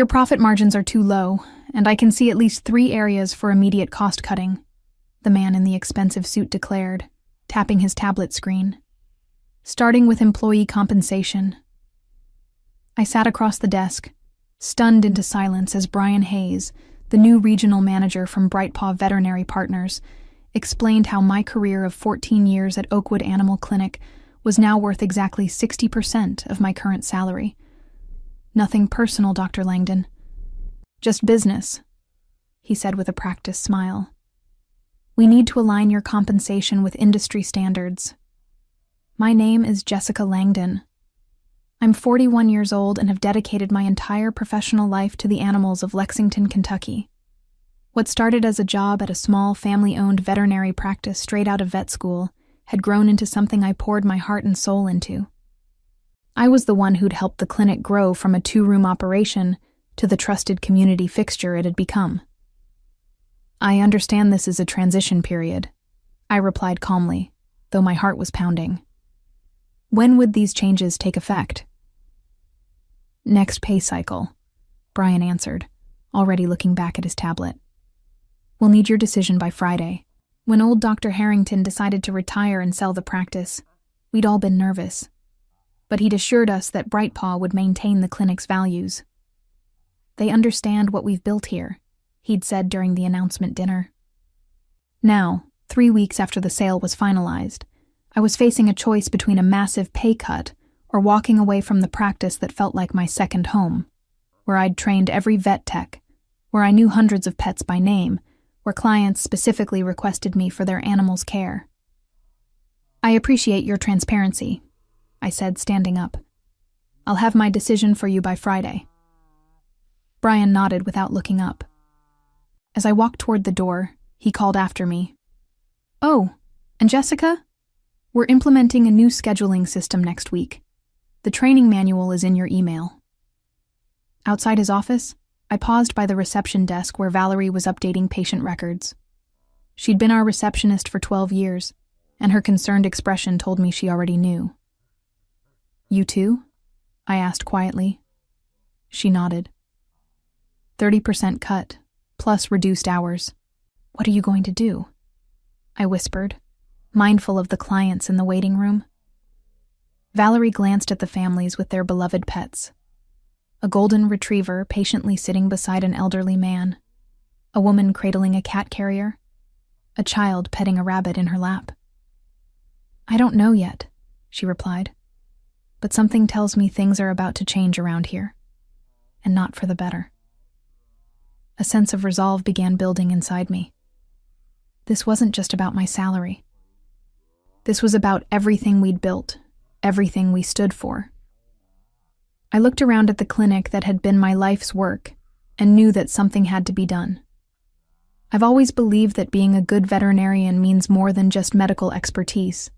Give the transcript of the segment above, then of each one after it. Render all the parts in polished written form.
Your profit margins are too low, and I can see at least 3 areas for immediate cost cutting, the man in the expensive suit declared, tapping his tablet screen. Starting with employee compensation. I sat across the desk, stunned into silence as Brian Hayes, the new regional manager from Brightpaw Veterinary Partners, explained how my career of 14 years at Oakwood Animal Clinic was now worth exactly 60% of my current salary. Nothing personal, Dr. Langdon. Just business, he said with a practiced smile. We need to align your compensation with industry standards. My name is Jessica Langdon. I'm 41 years old and have dedicated my entire professional life to the animals of Lexington, Kentucky. What started as a job at a small family-owned veterinary practice straight out of vet school had grown into something I poured my heart and soul into. I was the one who'd helped the clinic grow from a 2-room operation to the trusted community fixture it had become. I understand this is a transition period, I replied calmly, though my heart was pounding. When would these changes take effect? Next pay cycle, Brian answered, already looking back at his tablet. We'll need your decision by Friday. When old Dr. Harrington decided to retire and sell the practice, we'd all been nervous. But he'd assured us that Brightpaw would maintain the clinic's values. They understand what we've built here, he'd said during the announcement dinner. Now, 3 weeks after the sale was finalized, I was facing a choice between a massive pay cut or walking away from the practice that felt like my second home, where I'd trained every vet tech, where I knew hundreds of pets by name, where clients specifically requested me for their animals' care. I appreciate your transparency, I said, standing up. I'll have my decision for you by Friday. Brian nodded without looking up. As I walked toward the door, he called after me. Oh, and Jessica? We're implementing a new scheduling system next week. The training manual is in your email. Outside his office, I paused by the reception desk where Valerie was updating patient records. She'd been our receptionist for 12 years, and her concerned expression told me she already knew. You too? I asked quietly. She nodded. 30% cut, plus reduced hours. What are you going to do? I whispered, mindful of the clients in the waiting room. Valerie glanced at the families with their beloved pets. A golden retriever patiently sitting beside an elderly man, a woman cradling a cat carrier, a child petting a rabbit in her lap. I don't know yet, she replied, but something tells me things are about to change around here, and not for the better. A sense of resolve began building inside me. This wasn't just about my salary. This was about everything we'd built, everything we stood for. I looked around at the clinic that had been my life's work and knew that something had to be done. I've always believed that being a good veterinarian means more than just medical expertise.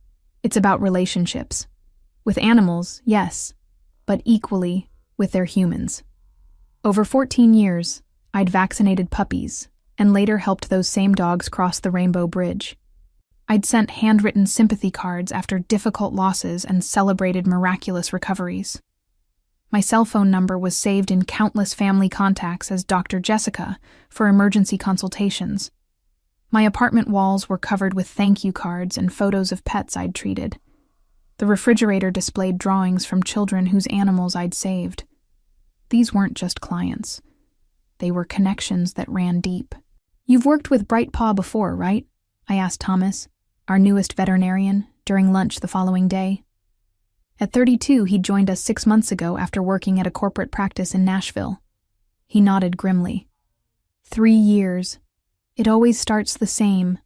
It's about relationships. With animals, yes, but equally with their humans. Over 14 years, I'd vaccinated puppies and later helped those same dogs cross the Rainbow Bridge. I'd sent handwritten sympathy cards after difficult losses and celebrated miraculous recoveries. My cell phone number was saved in countless family contacts as Dr. Jessica for emergency consultations. My apartment walls were covered with thank you cards and photos of pets I'd treated. The refrigerator displayed drawings from children whose animals I'd saved. These weren't just clients. They were connections that ran deep. You've worked with Brightpaw before, right? I asked Thomas, our newest veterinarian, during lunch the following day. At 32, he'd joined us 6 months ago after working at a corporate practice in Nashville. He nodded grimly. 3 years. It always starts the same.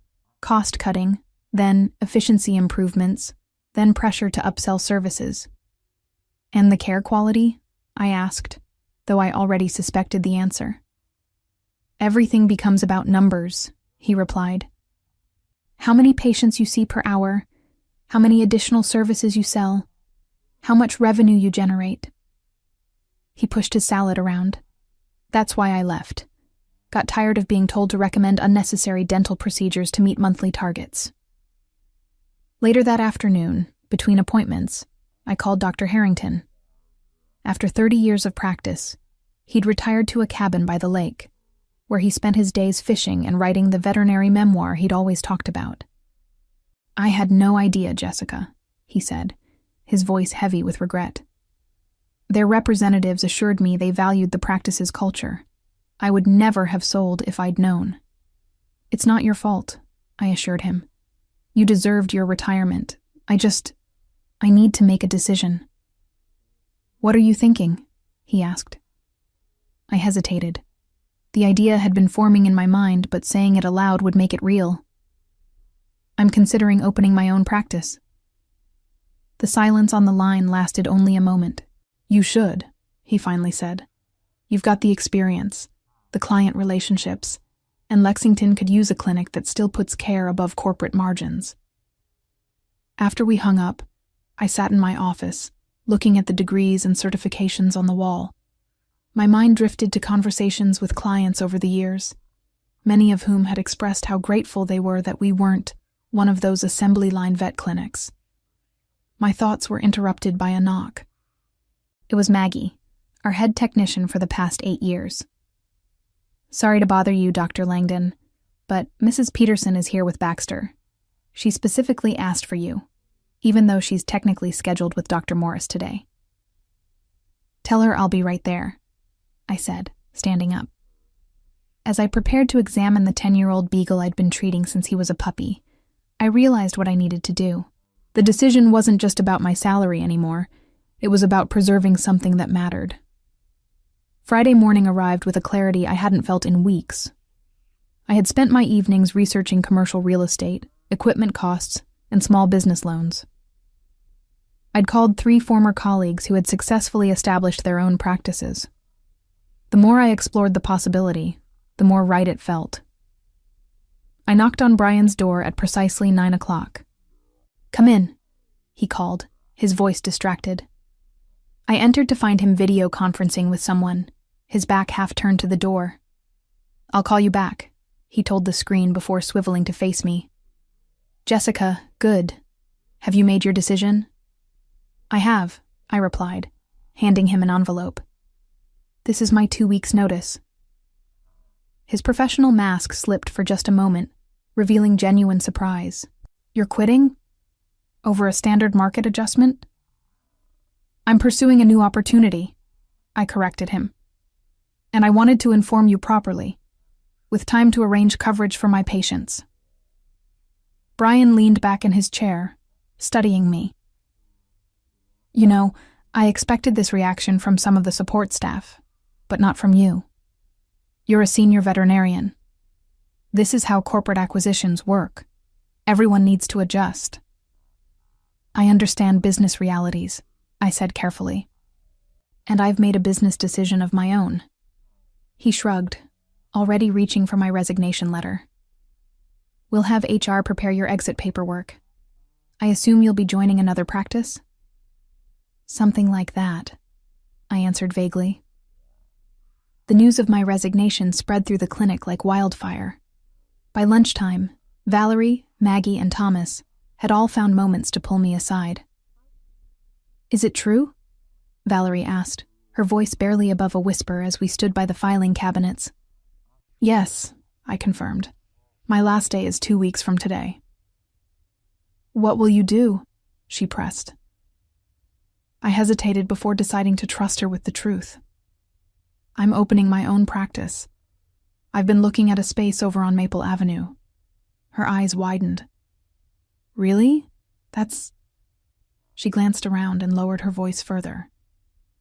Cost cutting, then efficiency improvements, then pressure to upsell services. And the care quality? I asked, though I already suspected the answer. Everything becomes about numbers, he replied. How many patients you see per hour, how many additional services you sell, how much revenue you generate. He pushed his salad around. That's why I left. Got tired of being told to recommend unnecessary dental procedures to meet monthly targets. Later that afternoon, between appointments, I called Dr. Harrington. After 30 years of practice, He'd retired to a cabin by the lake, where he spent his days fishing and writing the veterinary memoir he'd always talked about. "I had no idea, Jessica," he said, his voice heavy with regret. "Their representatives assured me they valued the practice's culture. I would never have sold if I'd known." "It's not your fault," I assured him. "You deserved your retirement. I need to make a decision." "What are you thinking?" he asked. I hesitated. The idea had been forming in my mind, but saying it aloud would make it real. "I'm considering opening my own practice." The silence on the line lasted only a moment. "You should," he finally said. "You've got the experience, the client relationships, and Lexington could use a clinic that still puts care above corporate margins." After we hung up, I sat in my office, looking at the degrees and certifications on the wall. My mind drifted to conversations with clients over the years, many of whom had expressed how grateful they were that we weren't one of those assembly line vet clinics. My thoughts were interrupted by a knock. It was Maggie, our head technician for the past 8 years. "Sorry to bother you, Dr. Langdon, but Mrs. Peterson is here with Baxter. She specifically asked for you, even though she's technically scheduled with Dr. Morris today." "Tell her I'll be right there," I said, standing up. As I prepared to examine the 10-year-old beagle I'd been treating since he was a puppy, I realized what I needed to do. The decision wasn't just about my salary anymore. It was about preserving something that mattered. Friday morning arrived with a clarity I hadn't felt in weeks. I had spent my evenings researching commercial real estate, equipment costs, and small business loans. I'd called 3 former colleagues who had successfully established their own practices. The more I explored the possibility, the more right it felt. I knocked on Brian's door at precisely 9 o'clock. "Come in," he called, his voice distracted. I entered to find him video conferencing with someone, his back half turned to the door. "I'll call you back," he told the screen before swiveling to face me. "Jessica, good. Have you made your decision?" "I have," I replied, handing him an envelope. "This is my 2 weeks' notice." His professional mask slipped for just a moment, revealing genuine surprise. "You're quitting? Over a standard market adjustment?" "I'm pursuing a new opportunity," I corrected him. "And I wanted to inform you properly, with time to arrange coverage for my patients." Brian leaned back in his chair, studying me. "You know, I expected this reaction from some of the support staff, but not from you. You're a senior veterinarian. This is how corporate acquisitions work. Everyone needs to adjust." "I understand business realities," I said carefully. "And I've made a business decision of my own." He shrugged, already reaching for my resignation letter. "We'll have HR prepare your exit paperwork. I assume you'll be joining another practice?" "Something like that," I answered vaguely. The news of my resignation spread through the clinic like wildfire. By lunchtime, Valerie, Maggie, and Thomas had all found moments to pull me aside. "Is it true?" Valerie asked, her voice barely above a whisper as we stood by the filing cabinets. "Yes," I confirmed. "My last day is 2 weeks from today." "What will you do?" she pressed. I hesitated before deciding to trust her with the truth. "I'm opening my own practice. I've been looking at a space over on Maple Avenue." Her eyes widened. "Really? That's..." She glanced around and lowered her voice further.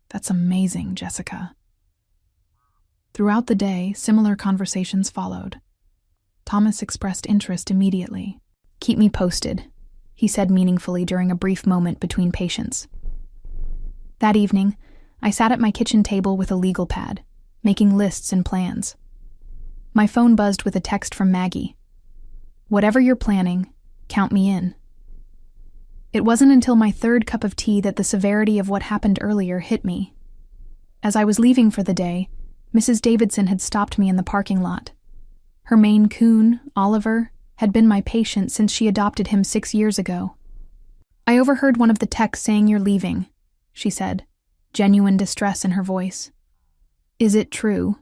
"That's amazing, Jessica." Throughout the day, similar conversations followed. Thomas expressed interest immediately. "Keep me posted," he said meaningfully during a brief moment between patients. That evening, I sat at my kitchen table with a legal pad, making lists and plans. My phone buzzed with a text from Maggie. "Whatever you're planning, count me in." It wasn't until my 3rd cup of tea that the severity of what happened earlier hit me. As I was leaving for the day, Mrs. Davidson had stopped me in the parking lot. Her Maine Coon, Oliver, had been my patient since she adopted him 6 years ago. "I overheard one of the techs saying you're leaving," she said, genuine distress in her voice. Is it true?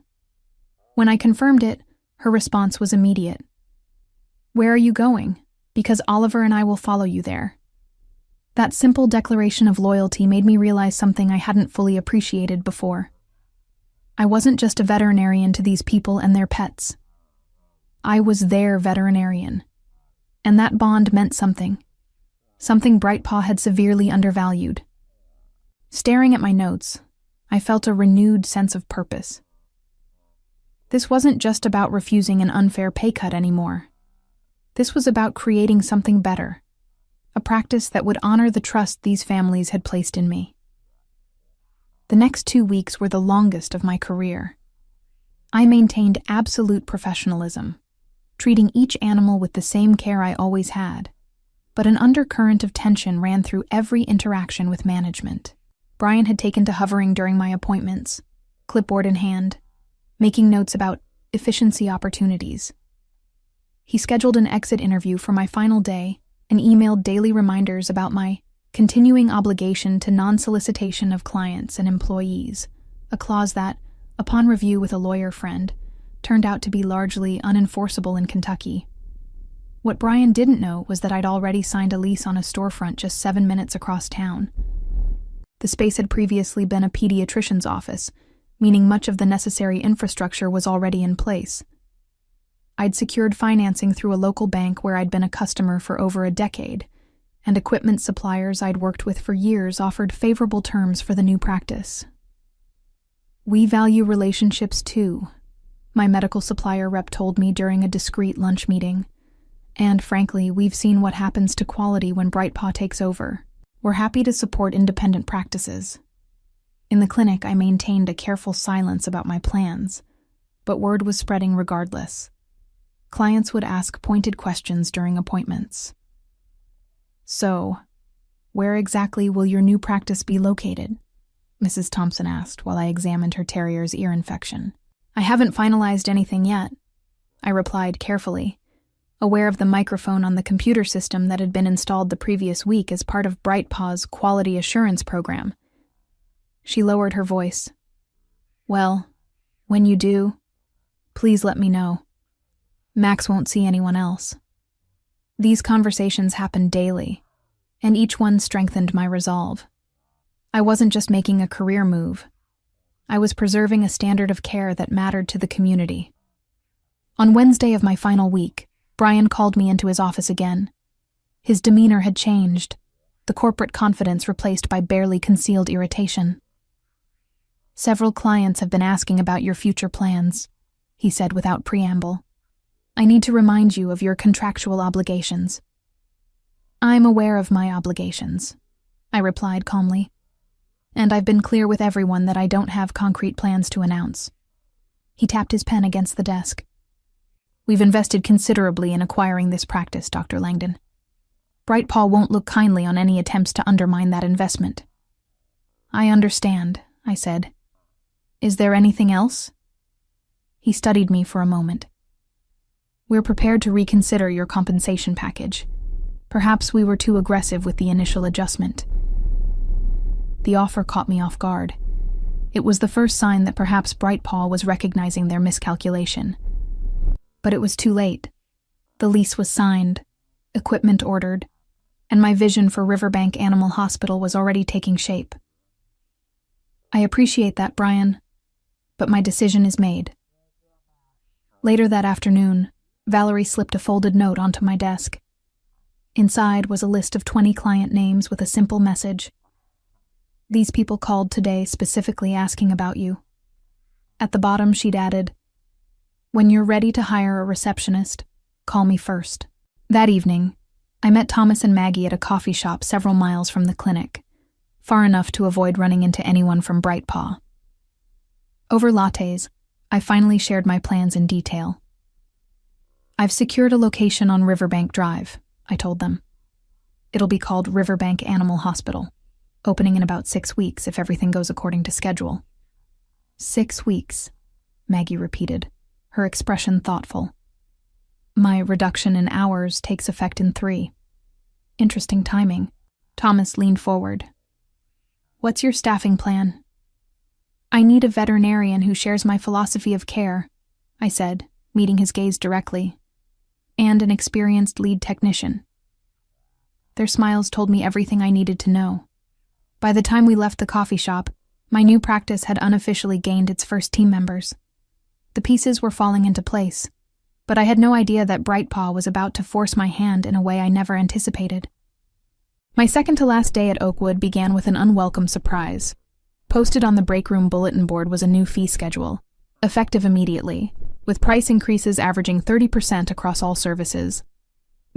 When I confirmed it, her response was immediate. Where are you going? Because Oliver and I will follow you there. That simple declaration of loyalty made me realize something I hadn't fully appreciated before. I wasn't just a veterinarian to these people and their pets. I was their veterinarian. And that bond meant something. Something Brightpaw had severely undervalued. Staring at my notes, I felt a renewed sense of purpose. This wasn't just about refusing an unfair pay cut anymore. This was about creating something better, a practice that would honor the trust these families had placed in me. The next 2 weeks were the longest of my career. I maintained absolute professionalism, treating each animal with the same care I always had, but an undercurrent of tension ran through every interaction with management. Brian had taken to hovering during my appointments, clipboard in hand, making notes about efficiency opportunities. He scheduled an exit interview for my final day and emailed daily reminders about my continuing obligation to non-solicitation of clients and employees, a clause that, upon review with a lawyer friend, turned out to be largely unenforceable in Kentucky. What Brian didn't know was that I'd already signed a lease on a storefront just 7 minutes across town. The space had previously been a pediatrician's office, meaning much of the necessary infrastructure was already in place. I'd secured financing through a local bank where I'd been a customer for over a decade, and equipment suppliers I'd worked with for years offered favorable terms for the new practice. We value relationships too, my medical supplier rep told me during a discreet lunch meeting. And frankly, we've seen what happens to quality when Brightpaw takes over. We're happy to support independent practices. In the clinic, I maintained a careful silence about my plans, but word was spreading regardless. Clients would ask pointed questions during appointments. So, where exactly will your new practice be located? Mrs. Thompson asked while I examined her terrier's ear infection. I haven't finalized anything yet, I replied carefully, aware of the microphone on the computer system that had been installed the previous week as part of Brightpaw's quality assurance program. She lowered her voice. Well, when you do, please let me know. Max won't see anyone else. These conversations happened daily, and each one strengthened my resolve. I wasn't just making a career move. I was preserving a standard of care that mattered to the community. On Wednesday of my final week, Brian called me into his office again. His demeanor had changed, the corporate confidence replaced by barely concealed irritation. Several clients have been asking about your future plans, he said without preamble. I need to remind you of your contractual obligations. I'm aware of my obligations, I replied calmly. And I've been clear with everyone that I don't have concrete plans to announce. He tapped his pen against the desk. We've invested considerably in acquiring this practice, Dr. Langdon. Brightpaw won't look kindly on any attempts to undermine that investment. I understand, I said. Is there anything else? He studied me for a moment. We're prepared to reconsider your compensation package. Perhaps we were too aggressive with the initial adjustment. The offer caught me off guard. It was the first sign that perhaps Brightpaw was recognizing their miscalculation. But it was too late. The lease was signed, equipment ordered, and my vision for Riverbank Animal Hospital was already taking shape. I appreciate that, Brian, but my decision is made. Later that afternoon, Valerie slipped a folded note onto my desk. Inside was a list of 20 client names with a simple message. These people called today specifically asking about you. At the bottom, she'd added, when you're ready to hire a receptionist, call me first. That evening, I met Thomas and Maggie at a coffee shop several miles from the clinic, far enough to avoid running into anyone from Brightpaw. Over lattes, I finally shared my plans in detail. I've secured a location on Riverbank Drive, I told them. It'll be called Riverbank Animal Hospital, opening in about 6 weeks if everything goes according to schedule. 6 weeks, Maggie repeated, her expression thoughtful. My reduction in hours takes effect in 3. Interesting timing. Thomas leaned forward. What's your staffing plan? I need a veterinarian who shares my philosophy of care, I said, meeting his gaze directly, and an experienced lead technician. Their smiles told me everything I needed to know. By the time we left the coffee shop, my new practice had unofficially gained its first team members. The pieces were falling into place, but I had no idea that Brightpaw was about to force my hand in a way I never anticipated. My second to last day at Oakwood began with an unwelcome surprise. Posted on the break room bulletin board was a new fee schedule, effective immediately, with price increases averaging 30% across all services.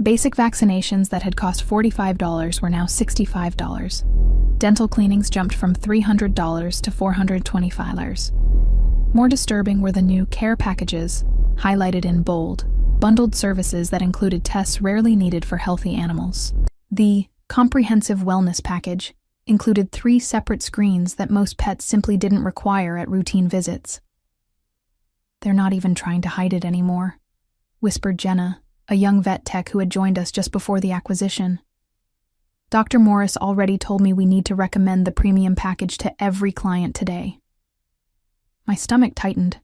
Basic vaccinations that had cost $45 were now $65. Dental cleanings jumped from $300 to $425. More disturbing were the new care packages, highlighted in bold, bundled services that included tests rarely needed for healthy animals. The comprehensive wellness package included 3 separate screens that most pets simply didn't require at routine visits. "They're not even trying to hide it anymore," whispered Jenna, a young vet tech who had joined us just before the acquisition. "Dr. Morris already told me we need to recommend the premium package to every client today." My stomach tightened.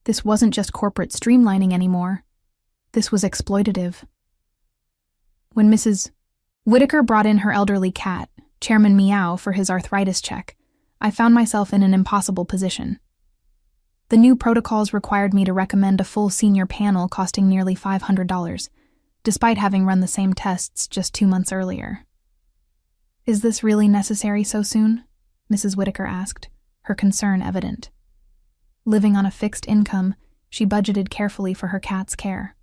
This wasn't just corporate streamlining anymore. This was exploitative. When Mrs. Whitaker brought in her elderly cat, Chairman Meow, for his arthritis check, I found myself in an impossible position. The new protocols required me to recommend a full senior panel costing nearly $500, despite having run the same tests just 2 months earlier. "Is this really necessary so soon?" Mrs. Whitaker asked, her concern evident. Living on a fixed income, she budgeted carefully for her cat's care.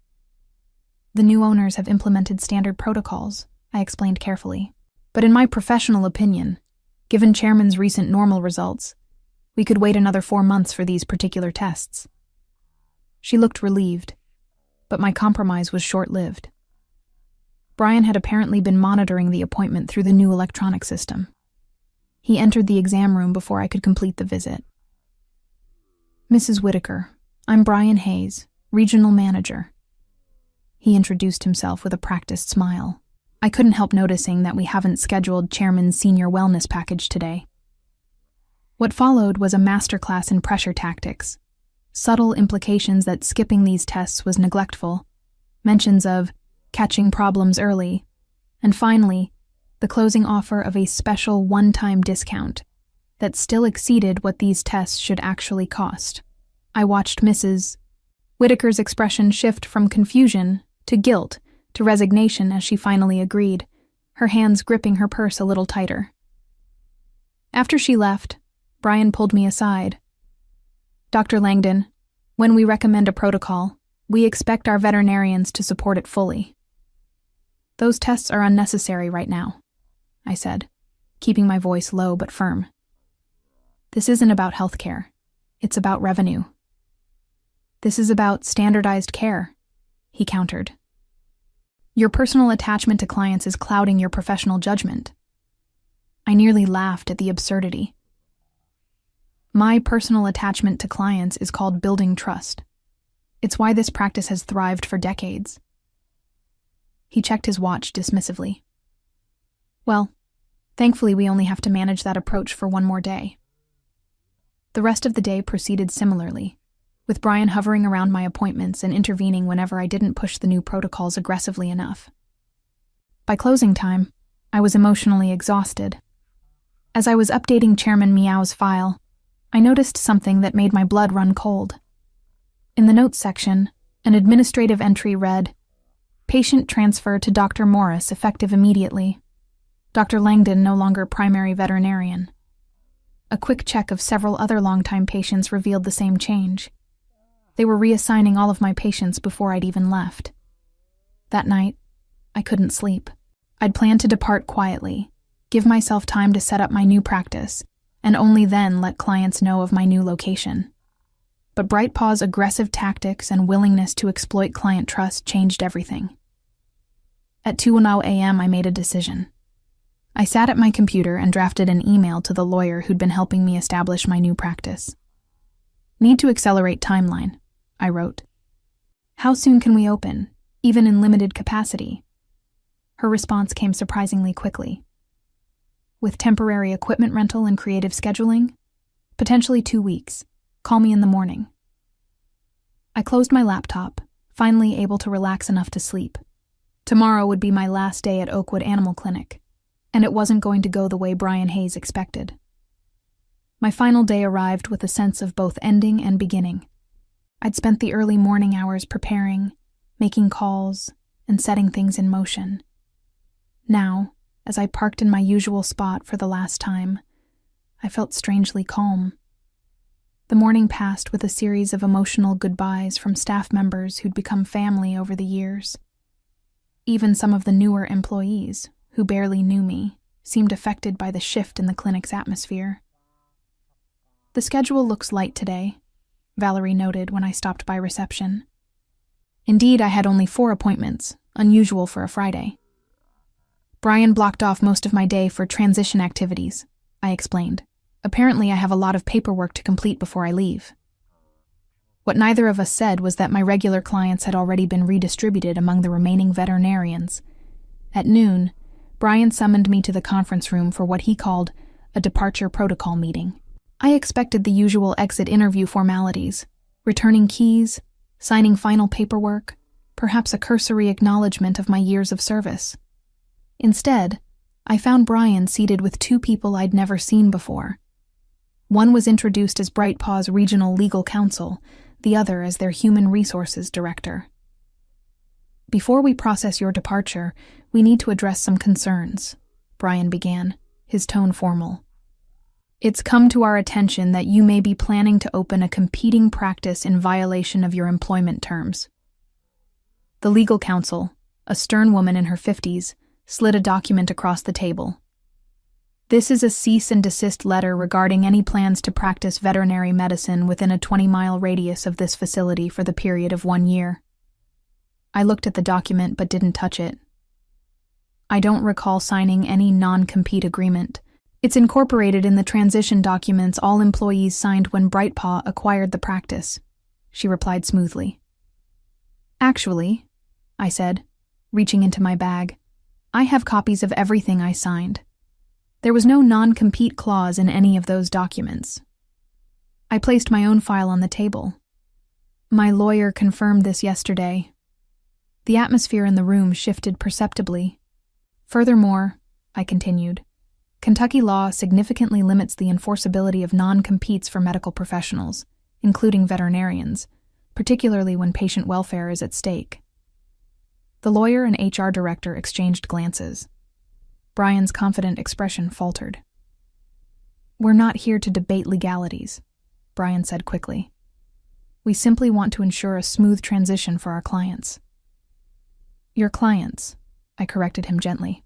"The new owners have implemented standard protocols," I explained carefully. "But in my professional opinion, given Chairman's recent normal results, we could wait another 4 months for these particular tests." She looked relieved, but my compromise was short-lived. Brian had apparently been monitoring the appointment through the new electronic system. He entered the exam room before I could complete the visit. "Mrs. Whitaker, I'm Brian Hayes, Regional Manager." He introduced himself with a practiced smile. I couldn't help noticing that we haven't scheduled Chairman's senior wellness package today. What followed was a masterclass in pressure tactics, subtle implications that skipping these tests was neglectful, mentions of catching problems early, and finally, the closing offer of a special one-time discount that still exceeded what these tests should actually cost. I watched Mrs. Whitaker's expression shift from confusion to guilt to resignation as she finally agreed, her hands gripping her purse a little tighter. After she left, Brian pulled me aside. "Dr. Langdon, when we recommend a protocol, we expect our veterinarians to support it fully. Those tests are unnecessary right now," I said, keeping my voice low but firm. "This isn't about healthcare. It's about revenue." "This is about standardized care," he countered. "Your personal attachment to clients is clouding your professional judgment." I nearly laughed at the absurdity. "My personal attachment to clients is called building trust. It's why this practice has thrived for decades." He checked his watch dismissively. "Well, thankfully we only have to manage that approach for 1 more day." The rest of the day proceeded similarly, with Brian hovering around my appointments and intervening whenever I didn't push the new protocols aggressively enough. By closing time, I was emotionally exhausted. As I was updating Chairman Meow's file, I noticed something that made my blood run cold. In the notes section, an administrative entry read, "Patient transfer to Dr. Morris effective immediately. Dr. Langdon no longer primary veterinarian." A quick check of several other longtime patients revealed the same change. They were reassigning all of my patients before I'd even left. That night, I couldn't sleep. I'd planned to depart quietly, give myself time to set up my new practice, and only then let clients know of my new location. But Brightpaw's aggressive tactics and willingness to exploit client trust changed everything. At 2:00 a.m., I made a decision. I sat at my computer and drafted an email to the lawyer who'd been helping me establish my new practice. "Need to accelerate timeline," I wrote. "How soon can we open, even in limited capacity?" Her response came surprisingly quickly. "With temporary equipment rental and creative scheduling, Potentially 2 weeks. Call me in the morning. I closed my laptop, finally able to relax enough to sleep. Tomorrow would be my last day at Oakwood Animal Clinic, and it wasn't going to go the way Brian Hayes expected. My final day arrived with a sense of both ending and beginning. I'd spent the early morning hours preparing, making calls, and setting things in motion. Now, as I parked in my usual spot for the last time, I felt strangely calm. The morning passed with a series of emotional goodbyes from staff members who'd become family over the years. Even some of the newer employees, who barely knew me, seemed affected by the shift in the clinic's atmosphere. "The schedule looks light today," Valerie noted when I stopped by reception. Indeed, I had only 4 appointments, unusual for a Friday. "Brian blocked off most of my day for transition activities," I explained. "Apparently I have a lot of paperwork to complete before I leave." What neither of us said was that my regular clients had already been redistributed among the remaining veterinarians. At noon, Brian summoned me to the conference room for what he called a departure protocol meeting. I expected the usual exit interview formalities, returning keys, signing final paperwork, perhaps a cursory acknowledgement of my years of service. Instead, I found Brian seated with 2 people I'd never seen before. One was introduced as Brightpaw's regional legal counsel, the other as their human resources director. "Before we process your departure, we need to address some concerns," Brian began, his tone formal. "It's come to our attention that you may be planning to open a competing practice in violation of your employment terms." The legal counsel, a stern woman in her 50s, slid a document across the table. "This is a cease and desist letter regarding any plans to practice veterinary medicine within a 20-mile radius of this facility for the period of 1 year. I looked at the document but didn't touch it. I don't recall signing any non-compete agreement. It's incorporated in the transition documents all employees signed when Brightpaw acquired the practice," she replied smoothly. "Actually," I said, reaching into my bag, "I have copies of everything I signed. There was no non-compete clause in any of those documents." I placed my own file on the table. "My lawyer confirmed this yesterday." The atmosphere in the room shifted perceptibly. "Furthermore," I continued, "Kentucky law significantly limits the enforceability of non-competes for medical professionals, including veterinarians, particularly when patient welfare is at stake." The lawyer and HR director exchanged glances. Brian's confident expression faltered. "We're not here to debate legalities," Brian said quickly. "We simply want to ensure a smooth transition for our clients." "Your clients," I corrected him gently.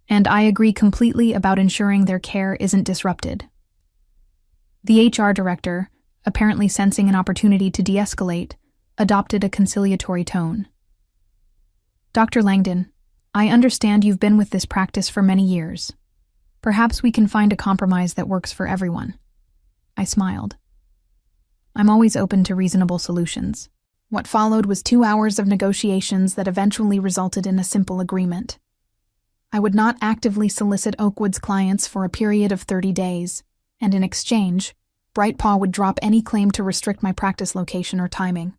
"And I agree completely about ensuring their care isn't disrupted." The HR director, apparently sensing an opportunity to de-escalate, adopted a conciliatory tone. "Dr. Langdon, I understand you've been with this practice for many years. Perhaps we can find a compromise that works for everyone." I smiled. I'm always open to reasonable solutions. What followed was 2 hours of negotiations that eventually resulted in a simple agreement. I would not actively solicit Oakwood's clients for a period of 30 days, and in exchange, Brightpaw would drop any claim to restrict my practice location or timing.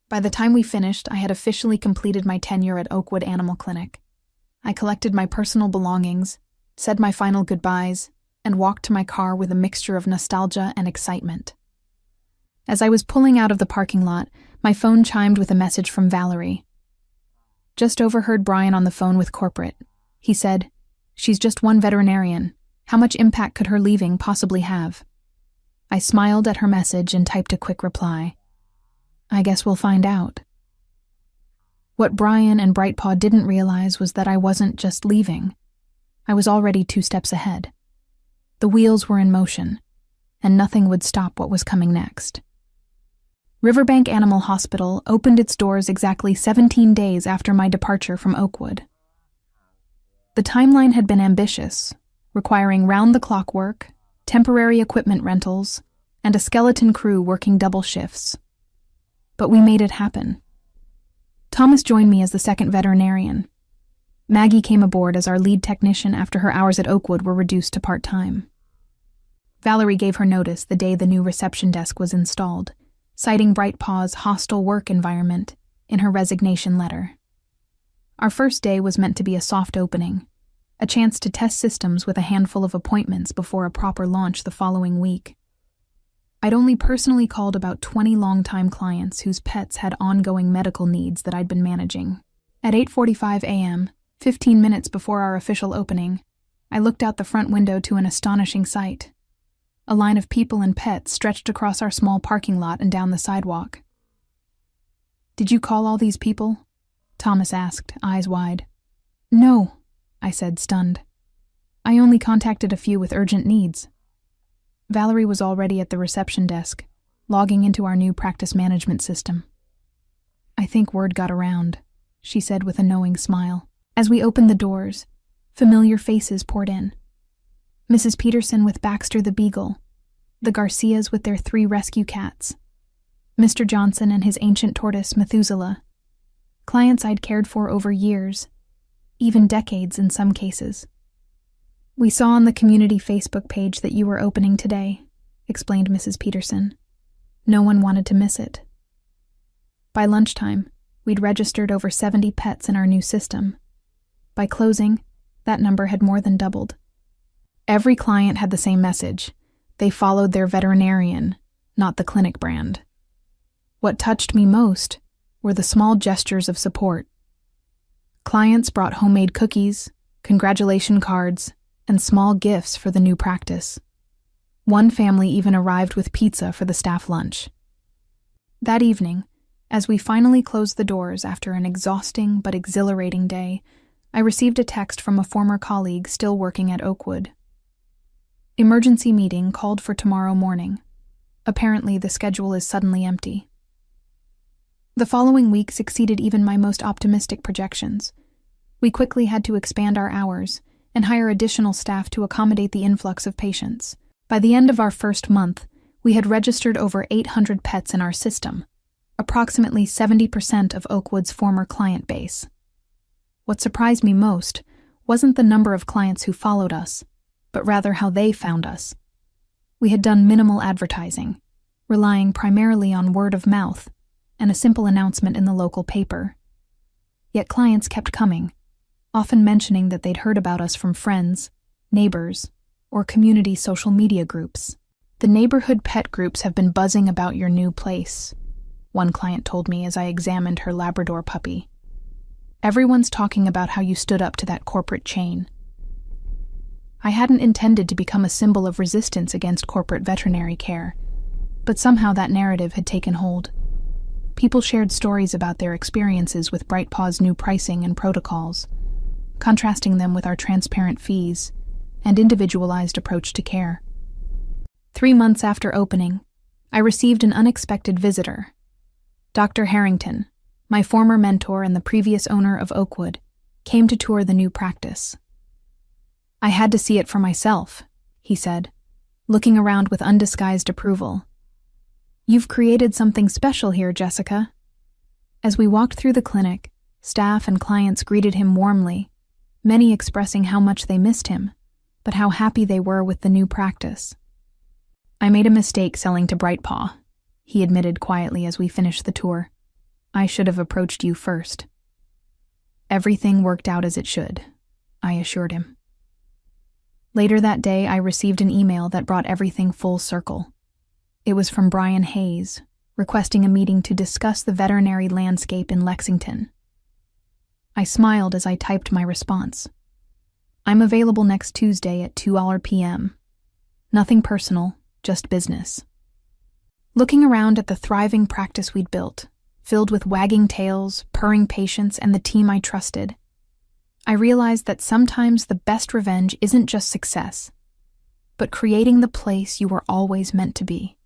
By the time we finished, I had officially completed my tenure at Oakwood Animal Clinic. I collected my personal belongings, said my final goodbyes, and walked to my car with a mixture of nostalgia and excitement. As I was pulling out of the parking lot, my phone chimed with a message from Valerie. "Just overheard Brian on the phone with corporate. He said, 'She's just one veterinarian. How much impact could her leaving possibly have?'" I smiled at her message and typed a quick reply. "I guess we'll find out." What Brian and Brightpaw didn't realize was that I wasn't just leaving. I was already 2 steps ahead. The wheels were in motion, and nothing would stop what was coming next. Riverbank Animal Hospital opened its doors exactly 17 days after my departure from Oakwood. The timeline had been ambitious, requiring round-the-clock work, temporary equipment rentals, and a skeleton crew working double shifts. But we made it happen. Thomas joined me as the 2nd veterinarian. Maggie came aboard as our lead technician after her hours at Oakwood were reduced to part-time. Valerie gave her notice the day the new reception desk was installed, citing Brightpaw's hostile work environment in her resignation letter. Our first day was meant to be a soft opening, a chance to test systems with a handful of appointments before a proper launch the following week. I'd only personally called about 20 longtime clients whose pets had ongoing medical needs that I'd been managing. At 8:45 a.m., 15 minutes before our official opening, I looked out the front window to an astonishing sight. A line of people and pets stretched across our small parking lot and down the sidewalk. "Did you call all these people?" Thomas asked, eyes wide. "No," I said, stunned. "I only contacted a few with urgent needs." Valerie was already at the reception desk, logging into our new practice management system. "I think word got around," she said with a knowing smile. As we opened the doors, familiar faces poured in. Mrs. Peterson with Baxter the Beagle, the Garcias with their 3 rescue cats, Mr. Johnson and his ancient tortoise Methuselah, clients I'd cared for over years, even decades in some cases. "We saw on the community Facebook page that you were opening today," explained Mrs. Peterson. "No one wanted to miss it." By lunchtime, we'd registered over 70 pets in our new system. By closing, that number had more than doubled. Every client had the same message. They followed their veterinarian, not the clinic brand. What touched me most were the small gestures of support. Clients brought homemade cookies, congratulation cards, and small gifts for the new practice. One family even arrived with pizza for the staff lunch. That evening, as we finally closed the doors after an exhausting but exhilarating day, I received a text from a former colleague still working at Oakwood. "Emergency meeting called for tomorrow morning. Apparently the schedule is suddenly empty." The following weeks exceeded even my most optimistic projections. We quickly had to expand our hours and hire additional staff to accommodate the influx of patients. By the end of our first month, we had registered over 800 pets in our system, approximately 70% of Oakwood's former client base. What surprised me most wasn't the number of clients who followed us, but rather how they found us. We had done minimal advertising, relying primarily on word of mouth and a simple announcement in the local paper. Yet clients kept coming, often mentioning that they'd heard about us from friends, neighbors, or community social media groups. "The neighborhood pet groups have been buzzing about your new place," one client told me as I examined her Labrador puppy. "Everyone's talking about how you stood up to that corporate chain." I hadn't intended to become a symbol of resistance against corporate veterinary care, but somehow that narrative had taken hold. People shared stories about their experiences with Brightpaw's new pricing and protocols, contrasting them with our transparent fees and individualized approach to care. 3 months after opening, I received an unexpected visitor. Dr. Harrington, my former mentor and the previous owner of Oakwood, came to tour the new practice. "I had to see it for myself," he said, looking around with undisguised approval. "You've created something special here, Jessica." As we walked through the clinic, staff and clients greeted him warmly, many expressing how much they missed him, but how happy they were with the new practice. "I made a mistake selling to Brightpaw," he admitted quietly as we finished the tour. "I should have approached you first." "Everything worked out as it should," I assured him. Later that day, I received an email that brought everything full circle. It was from Brian Hayes, requesting a meeting to discuss the veterinary landscape in Lexington. I smiled as I typed my response. "I'm available next Tuesday at 2 p.m. Nothing personal, just business." Looking around at the thriving practice we'd built, filled with wagging tails, purring patients, and the team I trusted, I realized that sometimes the best revenge isn't just success, but creating the place you were always meant to be.